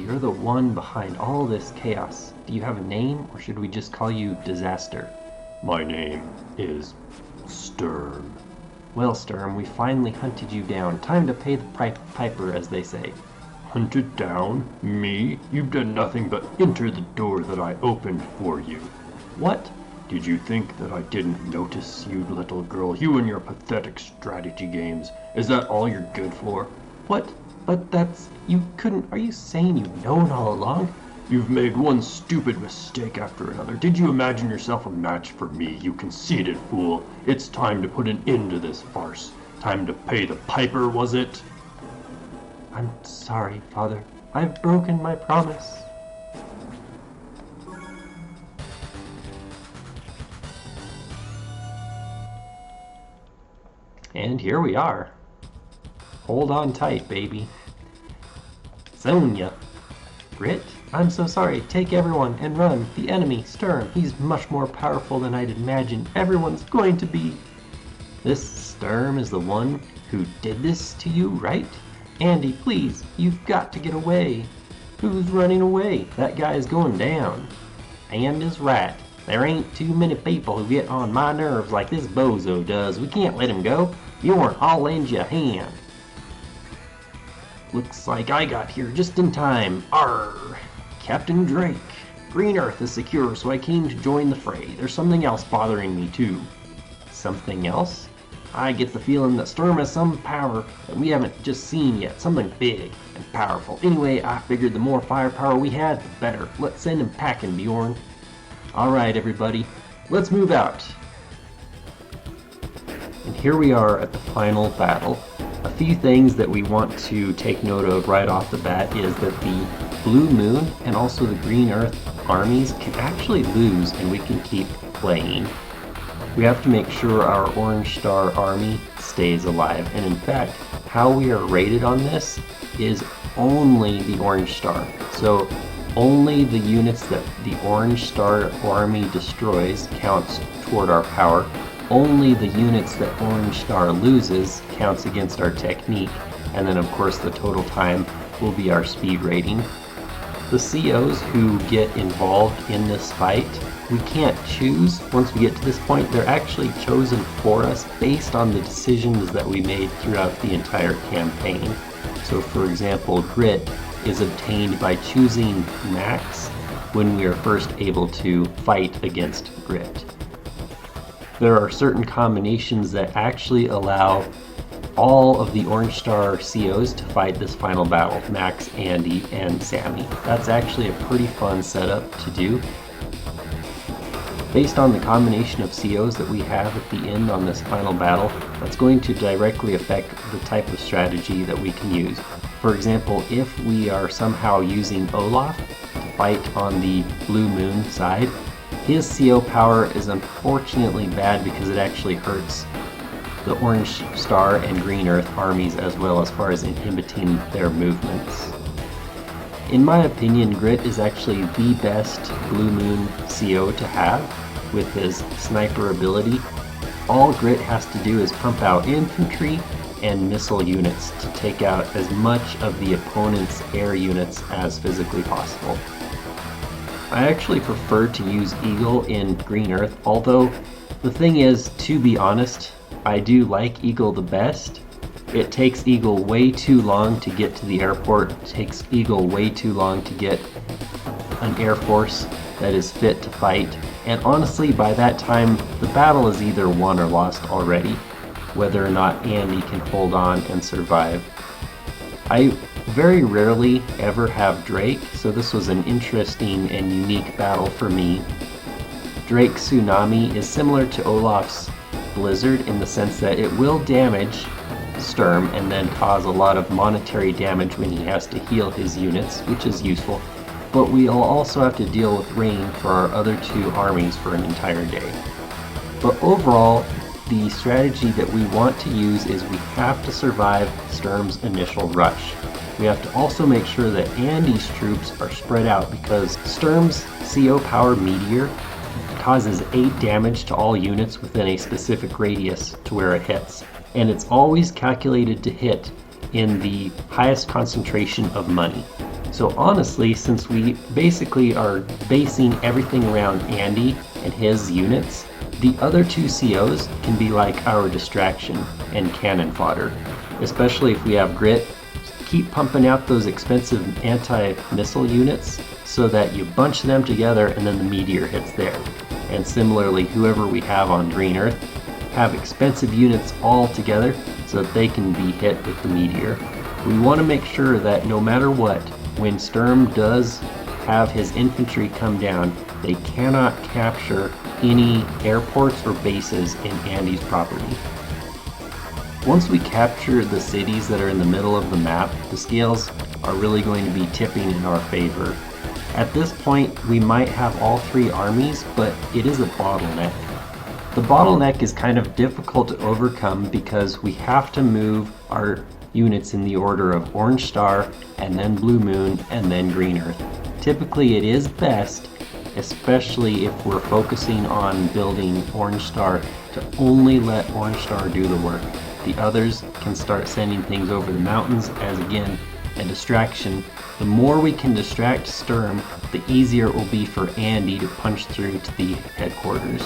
you're the one behind all this chaos. Do you have a name, or should we just call you Disaster? My name is Sturm. Well, Sturm, we finally hunted you down. Time to pay the piper, as they say. Hunted down? Me? You've done nothing but enter the door that I opened for you. What? Did you think that I didn't notice, you little girl? You and your pathetic strategy games. Is that all you're good for? What? But that's... You couldn't... Are you saying you've known all along? You've made one stupid mistake after another. Did you imagine yourself a match for me, you conceited fool? It's time to put an end to this farce. Time to pay the piper, was it? I'm sorry, Father. I've broken my promise. And here we are. Hold on tight, baby. Sonia. Grit? I'm so sorry. Take everyone and run. The enemy, Sturm. He's much more powerful than I'd imagined. Everyone's going to be... This Sturm is the one who did this to you, right? Andy, please. You've got to get away. Who's running away? That guy's going down. And is right. There ain't too many people who get on my nerves like this bozo does. We can't let him go. Bjorn, I'll lend you a hand. Looks like I got here just in time. Arr! Captain Drake. Green Earth is secure, so I came to join the fray. There's something else bothering me, too. Something else? I get the feeling that Sturm has some power that we haven't just seen yet. Something big and powerful. Anyway, I figured the more firepower we had, the better. Let's send him packing, Bjorn. Alright, everybody. Let's move out. And here we are at the final battle. A few things that we want to take note of right off the bat is that the Blue Moon and also the Green Earth armies can actually lose and we can keep playing. We have to make sure our Orange Star army stays alive, and in fact, how we are rated on this is only the Orange Star. So only the units that the Orange Star army destroys counts toward our power. Only the units that Orange Star loses counts against our technique, and then of course the total time will be our speed rating. The COs who get involved in this fight, we can't choose. Once we get to this point, they're actually chosen for us based on the decisions that we made throughout the entire campaign. So for example, Grit is obtained by choosing Max when we are first able to fight against Grit. There are certain combinations that actually allow all of the Orange Star COs to fight this final battle, Max, Andy, and Sammy. That's actually a pretty fun setup to do. Based on the combination of COs that we have at the end on this final battle, that's going to directly affect the type of strategy that we can use. For example, if we are somehow using Olaf to fight on the Blue Moon side, his CO power is unfortunately bad because it actually hurts the Orange Star and Green Earth armies as well, as far as inhibiting their movements. In my opinion, Grit is actually the best Blue Moon CO to have with his sniper ability. All Grit has to do is pump out infantry and missile units to take out as much of the opponent's air units as physically possible. I actually prefer to use Eagle in Green Earth, although the thing is, to be honest, I do like Eagle the best. It takes Eagle way too long to get to the airport. It takes Eagle way too long to get an air force that is fit to fight. And honestly, by that time, the battle is either won or lost already, whether or not Andy can hold on and survive. I very rarely ever have Drake, so this was an interesting and unique battle for me. Drake's Tsunami is similar to Olaf's Blizzard in the sense that it will damage Sturm and then cause a lot of monetary damage when he has to heal his units, which is useful, but we'll also have to deal with rain for our other two armies for an entire day. But overall, the strategy that we want to use is we have to survive Sturm's initial rush. We have to also make sure that Andy's troops are spread out, because Sturm's CO power meteor causes 8 damage to all units within a specific radius to where it hits. And it's always calculated to hit in the highest concentration of money. So honestly, since we basically are basing everything around Andy and his units, the other two COs can be like our distraction and cannon fodder. Especially if we have grit, keep pumping out those expensive anti-missile units so that you bunch them together and then the meteor hits there. And similarly, whoever we have on Green Earth, have expensive units all together so that they can be hit with the meteor. We want to make sure that no matter what, when Sturm does have his infantry come down, they cannot capture any airports or bases in Andy's property. Once we capture the cities that are in the middle of the map, the scales are really going to be tipping in our favor. At this point, we might have all three armies, but it is a bottleneck. The bottleneck is kind of difficult to overcome because we have to move our units in the order of Orange Star, and then Blue Moon, and then Green Earth. Typically it is best, especially if we're focusing on building Orange Star, to only let Orange Star do the work. The others can start sending things over the mountains as, again, a distraction. The more we can distract Sturm, the easier it will be for Andy to punch through to the headquarters.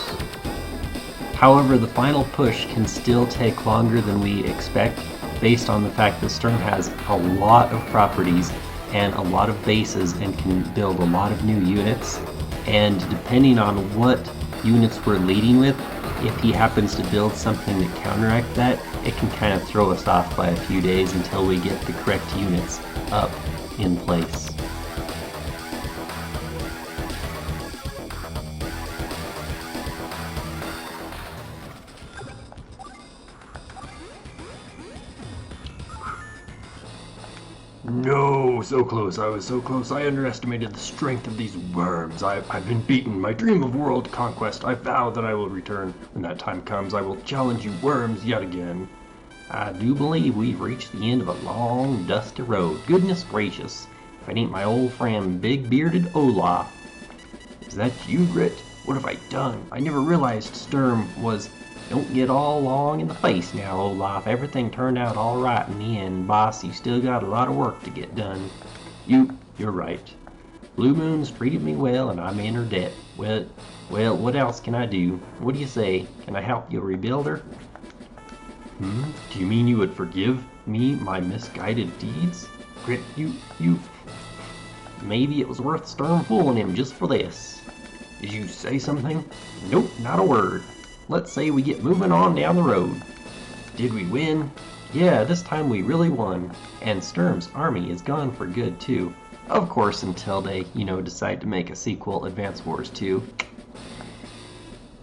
However, the final push can still take longer than we expect, based on the fact that Sturm has a lot of properties and a lot of bases and can build a lot of new units. And depending on what units we're leading with, if he happens to build something to counteract that, it can kind of throw us off by a few days until we get the correct units up in place. No, so close. I was so close. I underestimated the strength of these worms. I've been beaten. My dream of world conquest. I vow that I will return. When that time comes, I will challenge you worms yet again. I do believe we've reached the end of a long, dusty road. Goodness gracious, if it ain't my old friend Big-Bearded Olaf. Is that you, Grit? What have I done? I never realized Sturm was... Don't get all long in the face now, Olaf. Everything turned out all right in the end, boss. You still got a lot of work to get done. You're right. Blue Moon's treated me well, and I'm in her debt. Well, what else can I do? What do you say? Can I help you rebuild her? Do you mean you would forgive me my misguided deeds? Grit, you... Maybe it was worth Sturm fooling him just for this. Did you say something? Nope, not a word. Let's say we get moving on down the road. Did we win? Yeah, this time we really won. And Sturm's army is gone for good, too. Of course, until they, decide to make a sequel, Advance Wars 2.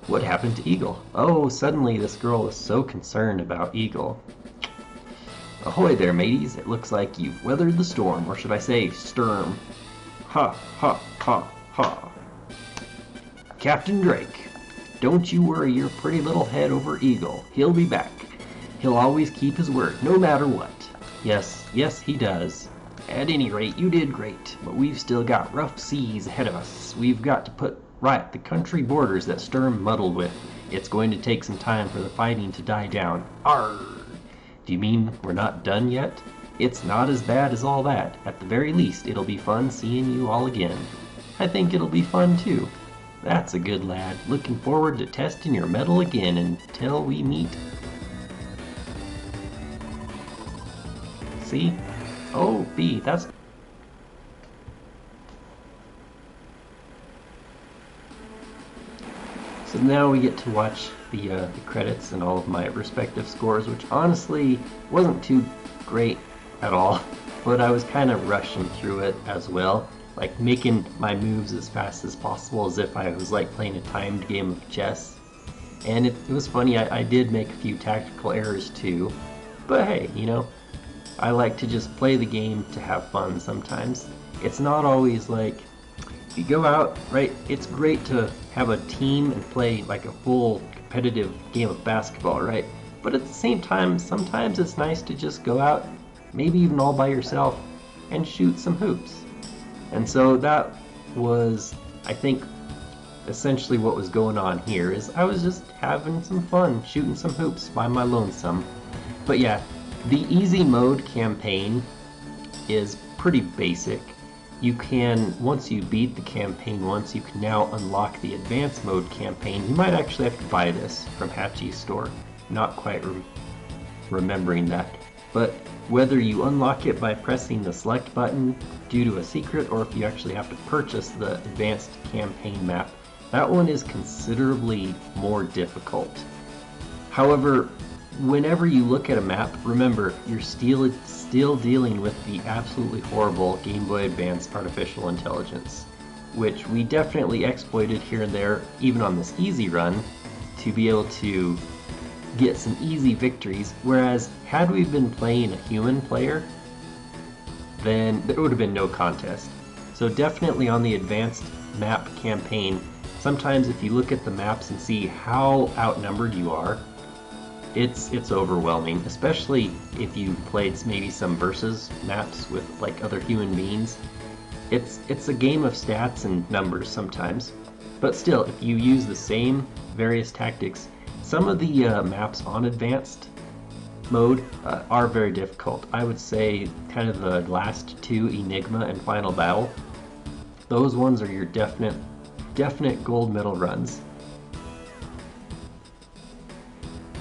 What happened to Eagle? Oh, suddenly this girl is so concerned about Eagle. Ahoy there, mateys. It looks like you've weathered the storm, or should I say, Sturm. Ha, ha, ha, ha. Captain Drake, don't you worry your pretty little head over Eagle. He'll be back. He'll always keep his word, no matter what. Yes, he does. At any rate, you did great, but we've still got rough seas ahead of us. We've got to put right the country borders that Sturm muddled with. It's going to take some time for the fighting to die down. Arrgh! Do you mean we're not done yet? It's not as bad as all that. At the very least, it'll be fun seeing you all again. I think it'll be fun too. That's a good lad. Looking forward to testing your mettle again until we meet. See? Oh, B, that's... So now we get to watch the credits and all of my respective scores, which honestly wasn't too great at all, but I was kind of rushing through it as well, like making my moves as fast as possible as if I was like playing a timed game of chess. And it was funny, I did make a few tactical errors too, but hey, I like to just play the game to have fun sometimes. It's not always like, if you go out, right, it's great to have a team and play like a full competitive game of basketball, right? But at the same time, sometimes it's nice to just go out, maybe even all by yourself, and shoot some hoops. And so that was, I think, essentially what was going on here, is I was just having some fun, shooting some hoops by my lonesome. But yeah, the easy mode campaign is pretty basic. you can, once you beat the campaign once, you can now unlock the advanced mode campaign. You might actually have to buy this from Hatchie's store. Not quite remembering that. But whether you unlock it by pressing the select button due to a secret, or if you actually have to purchase the advanced campaign map, that one is considerably more difficult. However, whenever you look at a map, remember, you're still dealing with the absolutely horrible Game Boy Advance artificial intelligence, which we definitely exploited here and there, even on this easy run, to be able to get some easy victories, whereas had we been playing a human player, then there would have been no contest. So definitely on the advanced map campaign, sometimes if you look at the maps and see how outnumbered you are, it's overwhelming, especially if you played maybe some versus maps with like other human beings. It's a game of stats and numbers sometimes, but still, if you use the same various tactics, some of the maps on advanced mode are very difficult. I would say kind of the last two, Enigma and Final Battle, those ones are your definite gold medal runs.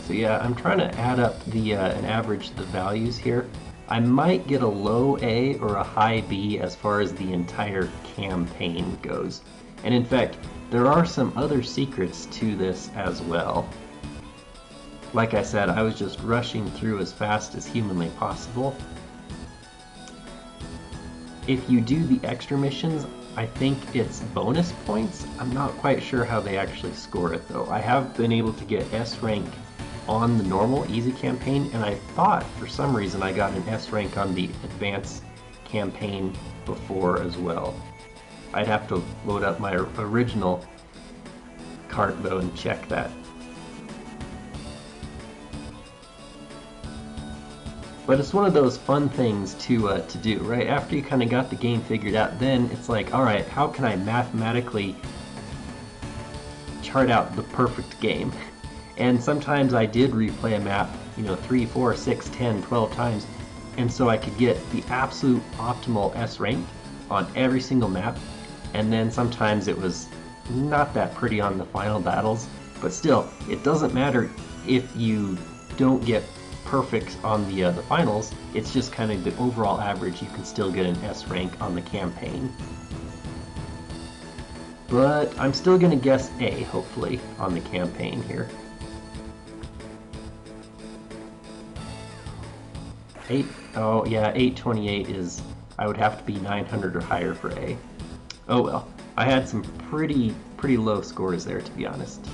So yeah, I'm trying to add up the and average the values here. I might get a low A or a high B as far as the entire campaign goes. And in fact, there are some other secrets to this as well. Like I said, I was just rushing through as fast as humanly possible. If you do the extra missions, I think it's bonus points. I'm not quite sure how they actually score it though. I have been able to get S rank on the normal easy campaign, and I thought for some reason I got an S rank on the advanced campaign before as well. I'd have to load up my original cart though and check that. But it's one of those fun things to do, right? After you kind of got the game figured out, then it's like, all right, how can I mathematically chart out the perfect game? And sometimes I did replay a map, 3, 4, 6, 10, 12 times, and so I could get the absolute optimal S rank on every single map, and then sometimes it was not that pretty on the final battles, but still, it doesn't matter if you don't get perfect on the finals. It's just kind of the overall average. You can still get an S rank on the campaign. But I'm still going to guess A, hopefully, on the campaign here. 828 is, I would have to be 900 or higher for A. Oh well, I had some pretty low scores there, to be honest.